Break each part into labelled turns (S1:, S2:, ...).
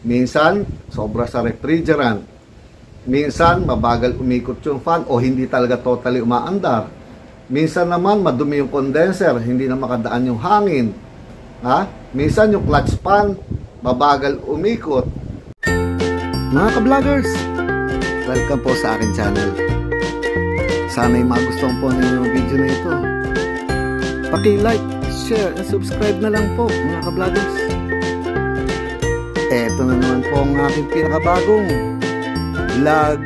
S1: Minsan, sobra sa refrigerant. Minsan, mabagal umikot yung fan o hindi talaga totally umaandar. Minsan naman, madumi yung condenser, hindi na makadaan yung hangin. Minsan, yung clutch pan, mabagal umikot. Mga ka-vloggers, welcome po sa akin channel. Sana'y magustuhan po ninyo yung video na ito. Paki-like, share, and subscribe na lang po mga ka-vloggers. Eto na naman po ang aking pinakabagong vlog.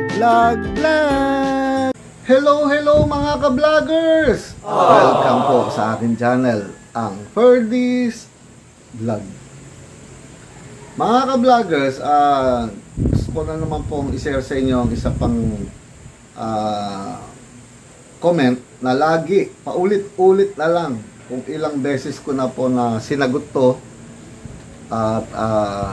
S1: Hello mga ka-vloggers! Welcome po sa aking channel, ang Ferdy's Vlog. Mga ka-vloggers, gusto ko na naman pong i-share sa inyo ang isa pang comment na lagi, paulit-ulit na lang kung ilang beses ko na po na sinagot to. At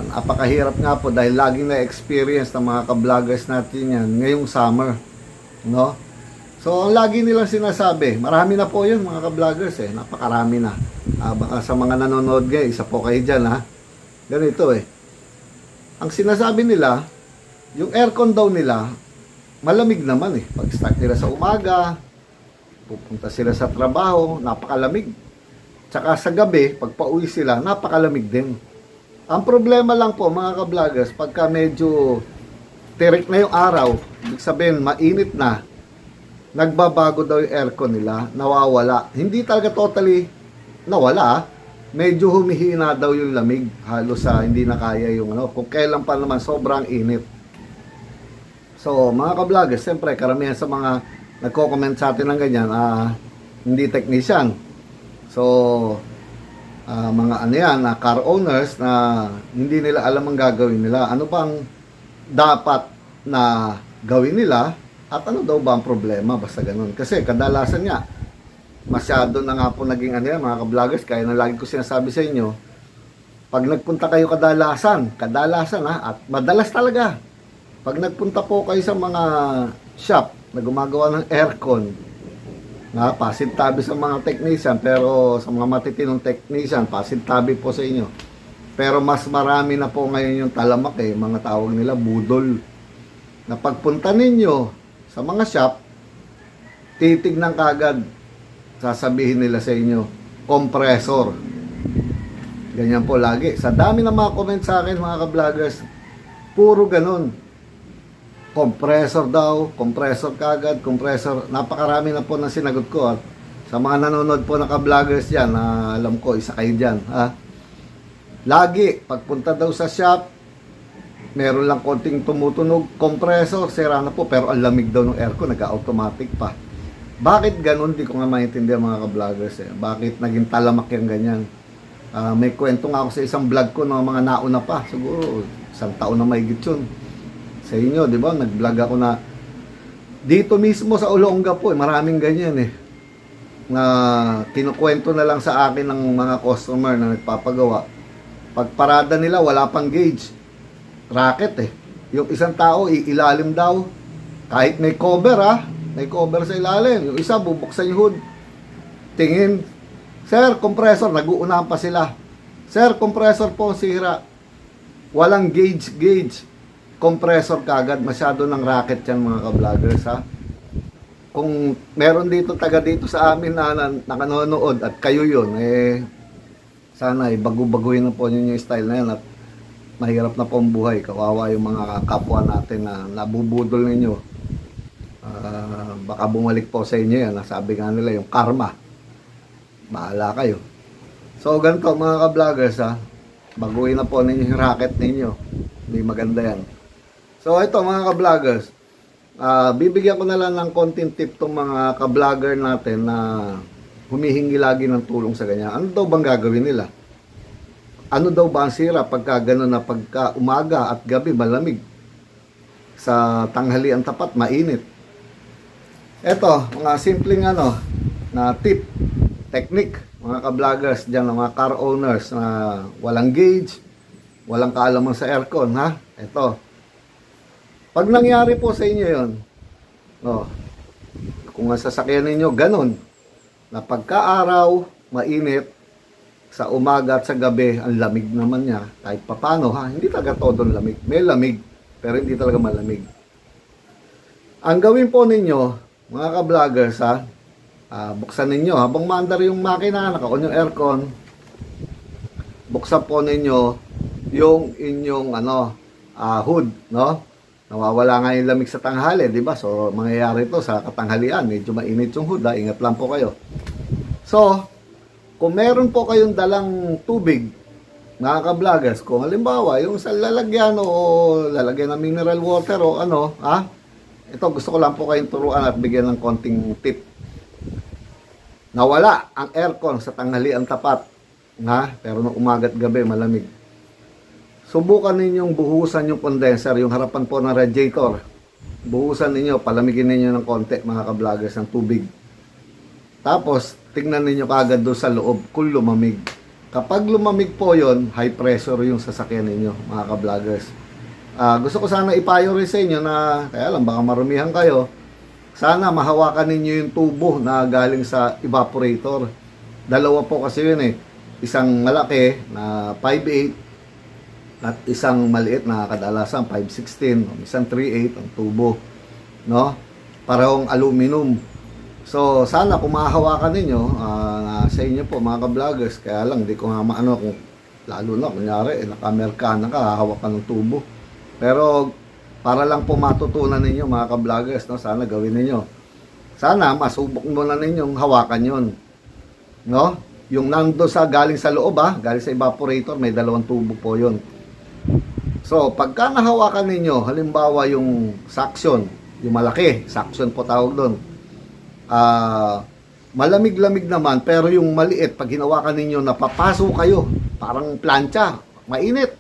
S1: napakahirap nga po dahil laging na-experience ng mga ka-vloggers natin yan ngayong summer, no? So ang lagi nilang sinasabi, marami na po yun mga ka-vloggers, napakarami na. Baka sa mga nanonood guys, isa po kayo dyan, ganito ang sinasabi nila, yung aircon daw nila malamig naman pag start nila sa umaga, pupunta sila sa trabaho, napakalamig. Tsaka sa gabi, pag pauwi sila, napakalamig din. Ang problema lang po mga ka-vloggers, pagka medyo tirik na yung araw, ibig sabihin mainit na, nagbabago daw yung aircon nila, nawawala. Hindi talaga totally nawala, medyo humihina daw yung lamig, halos hindi na kaya yung kung kailan pa naman sobrang init. So mga ka-vloggers, siyempre karamihan sa mga nagko-comment sa atin ng ganyan, hindi technician. So mga car owners na hindi nila alam ang gagawin nila. Ano bang dapat na gawin nila at ano daw ba ang problema, basta ganun. Kasi kadalasan nga, masyado na nga po naging mga ka-vloggers, kaya na lagi ko sinasabi sa inyo, pag nagpunta kayo kadalasan at madalas talaga, pag nagpunta po kayo sa mga shop na gumagawa ng aircon, pasintabi sa mga technician, pero sa mga matitinong technician, pasintabi po sa inyo. Pero mas marami na po ngayon yung talamak mga tawag nila budol. Na pagpunta ninyo sa mga shop, titignan kagad, sasabihin nila sa inyo, compressor. Ganyan po lagi. Sa dami ng mga comment sa akin mga ka-vloggers, puro ganun. Compressor daw, compressor kagad, compressor. Napakarami na po na sinagot ko. At sa mga nanonood po na ka-vloggers dyan, alam ko, isa kayo dyan. Lagi, pagpunta daw sa shop, meron lang konting tumutunog, compressor, sira na po. Pero ang lamig daw ng aircon, nag-automatic pa. Bakit ganun? Di ko nga maintindihan mga ka-vloggers. Bakit naging talamak yung ganyan? May kwento nga ako sa isang vlog ko ng mga nauna pa. Siguro, isang taon na mahigit yun. Sa inyo, di ba? Nag-vlog ako na dito mismo sa Olonga po, maraming ganyan na kinukwento na lang sa akin ng mga customer na nagpapagawa. Pag parada nila, wala pang gauge. Racket Yung isang tao, ilalim daw. Kahit may cover may cover sa ilalim. Yung isa, bubuksan yung hood. Tingin, sir, compressor, nag-uunahan pa sila. Sir, compressor po, sira. Walang gauge. Compressor kagad, masyado ng racket yan mga ka-vloggers Kung meron dito, taga dito sa amin na nakanonood at kayo yun, sana bago-baguhin na po nyo yung style na yan at mahirap na po ang buhay. Kawawa yung mga kapwa natin na nabubudol ninyo. Baka bumalik po sa inyo yan. Sabi nga nila yung karma. Bahala kayo. So ganito mga ka-vloggers baguhin na po ninyo yung racket ninyo. Hindi maganda yan. So ito mga ka-vloggers, bibigyan ko na lang ng konting tip tong mga ka-vlogger natin na humihingi lagi ng tulong sa ganyan. Ano daw bang gagawin nila? Ano daw ba ang sira pagka gano'n na pagka umaga at gabi malamig? Sa tanghalian tapat, mainit. Ito, mga simpleng na tip, technique, mga ka-vloggers dyan, mga car owners na walang gauge, walang kaalaman sa aircon, Ito. Pag nangyari po sa inyo yun, kung ang sasakyan ninyo, ganun, na pagka-araw, mainit, sa umaga at sa gabi, ang lamig naman niya. Kahit papano ha, hindi talaga todo lamig. May lamig, pero hindi talaga malamig. Ang gawin po ninyo, mga ka-vloggers ha, buksan ninyo, habang maandar yung makina, naka-on yung aircon, buksan po ninyo yung inyong hood, no? Nawawala nga yung lamig sa tanghali, di ba? So, mangyayari to sa katanghalian, medyo mainit yung hood, ha? Ingat lang po kayo. So, kung meron po kayong dalang tubig, mga ka-vloggers, kung halimbawa, yung sa lalagyan o lalagyan ng mineral water o ito gusto ko lang po kayong turuan at bigyan ng konting tip. Nawala ang aircon sa tanghalian tapat, pero nung umaga at gabi malamig. Subukan ninyong buhusan yung condenser, yung harapan po ng radiator. Buhusan ninyo, palamigin ninyo ng konti, mga ka-vloggers, ng tubig. Tapos, tingnan ninyo kaagad doon sa loob kung lumamig. Kapag lumamig po yon, high pressure yung sasakyan ninyo, mga ka-vloggers. Gusto ko sana ipayo rin sa inyo na, kaya lang baka marumihan kayo, sana mahawakan ninyo yung tubo na galing sa evaporator. Dalawa po kasi yun eh. Isang malaki na 5'8", at isang maliit na kadalasan 5'16", isang 3'8" ang tubo, no? Parehong aluminum. So sana kung mahahawakan ninyo sa inyo po, mga ka-vloggers, kaya lang di ko nga maano kung lalo na kunyari naka-Amerikana ka, hahawakan ng tubo. Pero para lang po matutunan ninyo, mga ka-vloggers, no? Sana gawin ninyo. Sana masubok muna ninyong hawakan yon, no? Yung nando sa galing sa loob, galing sa evaporator, may dalawang tubo po yon. So, pagka nahawakan ninyo, halimbawa yung suction, yung malaki, suction po tawag doon. Malamig-lamig naman, pero yung maliit, pag hinawakan ninyo, napapaso kayo. Parang plancha, mainit.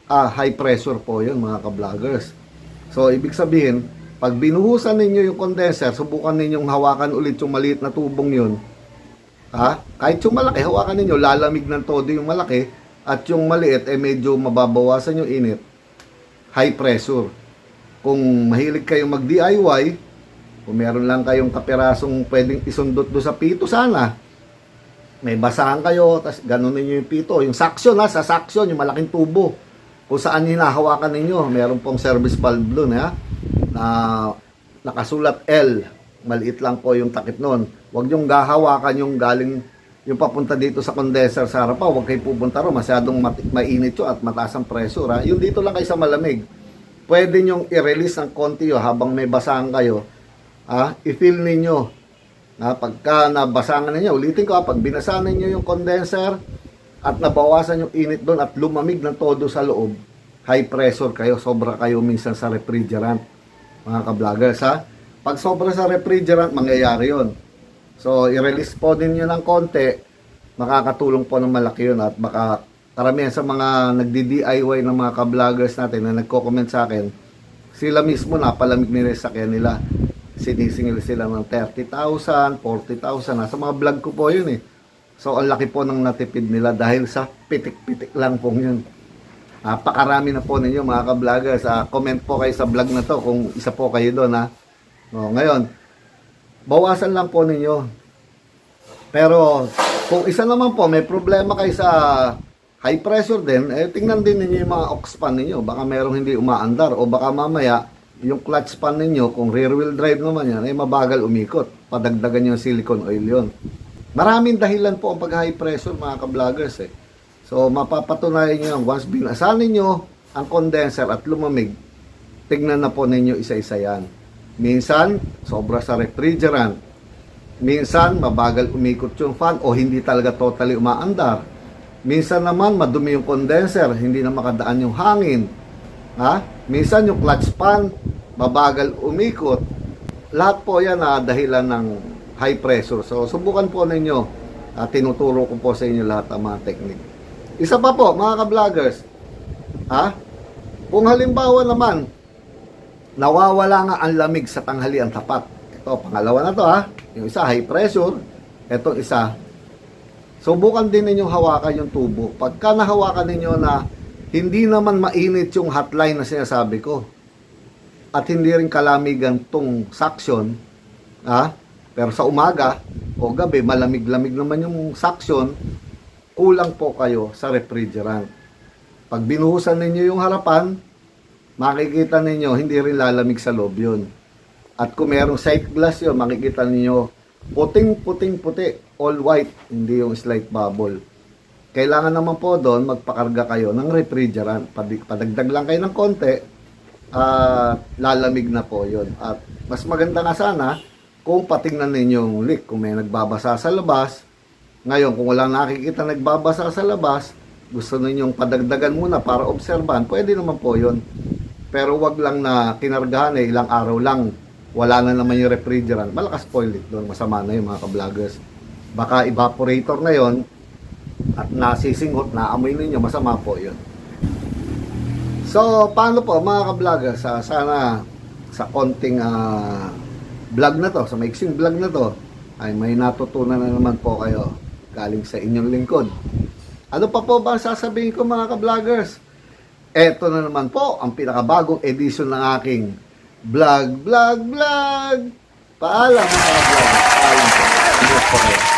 S1: High pressure po yun, mga ka-vloggers. So, ibig sabihin, pag binuhusan ninyo yung condenser, subukan ninyong hawakan ulit yung maliit na tubong yun. Kahit yung malaki, hawakan ninyo, lalamig ng todo yung malaki. At yung maliit, medyo mababawasan yung init. High pressure. Kung mahilig kayong mag-DIY, kung meron lang kayong kapirasong pwedeng isundot do sa pito, sana may basahan kayo, tas ganun ninyo yung pito. Yung suction, sa suction, yung malaking tubo. Kung saan hinahawakan ninyo, meron pong service valve doon, na nakasulat L. Maliit lang po yung takip nun. Huwag yung gahawakan yung galing, yung papunta dito sa condenser sa harapan, huwag kayo pupunta ro, masyadong mainit yun at mataas ang pressure. Yung dito lang kayo sa malamig, pwede nyong i-release ng konti habang may basahan kayo. I-fill ninyo. Pagka nabasahan ninyo, ulitin ko, pag binasahan ninyo yung condenser at nabawasan yung init doon at lumamig ng todo sa loob, high pressure kayo, sobra kayo minsan sa refrigerant, mga ka-vloggers. Pag sobra sa refrigerant, mangyayari yon. So, i-release po din nyo ng konti, makakatulong po ng malaki yun. At baka karamihan sa mga nagdi-DIY ng mga ka-vloggers natin na nagko-comment sa akin, sila mismo napalamig nila sa kanya nila. Sinisingil sila ng 30,000, 40,000. Nasa mga vlog ko po yun eh. So, ang laki po ng natipid nila dahil sa pitik-pitik lang po yun. Napakarami na po ninyo, mga ka-vloggers. Comment po kayo sa vlog na to kung isa po kayo doon. Ngayon, bawasan lang po ninyo. Pero kung isa naman po, may problema kayo sa high pressure din, tingnan din ninyo yung mga aux pan ninyo. Baka merong hindi umaandar o baka mamaya yung clutch pan ninyo, kung rear wheel drive naman yan, mabagal umikot. Padagdagan yung silicone oil yon. Maraming dahilan po ang pag high pressure, mga ka-vloggers So mapapatunayan nyo yan. Once binasan ninyo ang condenser at lumamig, tingnan na po ninyo isa-isa yan. Minsan, sobra sa refrigerant. Minsan, mabagal umikot yung fan o hindi talaga totally umaandar. Minsan naman, madumi yung condenser, hindi na makadaan yung hangin. Minsan, yung clutch pan, mabagal umikot. Lahat po yan dahilan ng high pressure. So, subukan po ninyo. Tinuturo ko po sa inyo lahat ang mga technique. Isa pa po, mga ka-vloggers. Kung halimbawa naman, nawawala nga ang lamig sa tanghalian tapat. Ito, pangalawa na to Yung isa, high pressure. Ito isa. Subukan din ninyong hawakan yung tubo. Pagka nahawakan ninyo na hindi naman mainit yung hotline na sinasabi ko. At hindi rin kalamigan tong suction. Pero sa umaga o gabi, malamig-lamig naman yung suction. kulang po kayo sa refrigerant. Pag binuhusan ninyo yung harapan, makikita ninyo hindi rin lalamig sa loob yun. At kung merong sight glass yun, makikita ninyo puting-puting-puti, all white, hindi yung slight bubble. Kailangan naman po doon magpakarga kayo ng refrigerant. Padagdag lang kayo ng konti, lalamig na po yun. At mas maganda nga sana kung patingnan ninyo yung leak, kung may nagbabasa sa labas. Ngayon, kung walang nakikita nagbabasa sa labas, gusto ninyong padagdagan muna para obserbahan, pwede naman po yun. Pero wag lang na kinargahan ilang araw lang, wala na naman yung refrigerant, malakas po yung leak doon, masama na yung mga ka-vloggers. Baka evaporator na yon at nasisinghot, naamoy ninyo, masama po yun. So, paano po mga ka-vloggers, sana sa konting vlog na to, sa maiksing vlog na to, ay may natutunan na naman po kayo galing sa inyong lingkod. Ano pa po ba sasabihin ko mga ka-vloggers? Eto na naman po ang pinakabagong edition ng aking vlog. Paalam mga ka-vloggers. Paalam po. Ingat po kayo.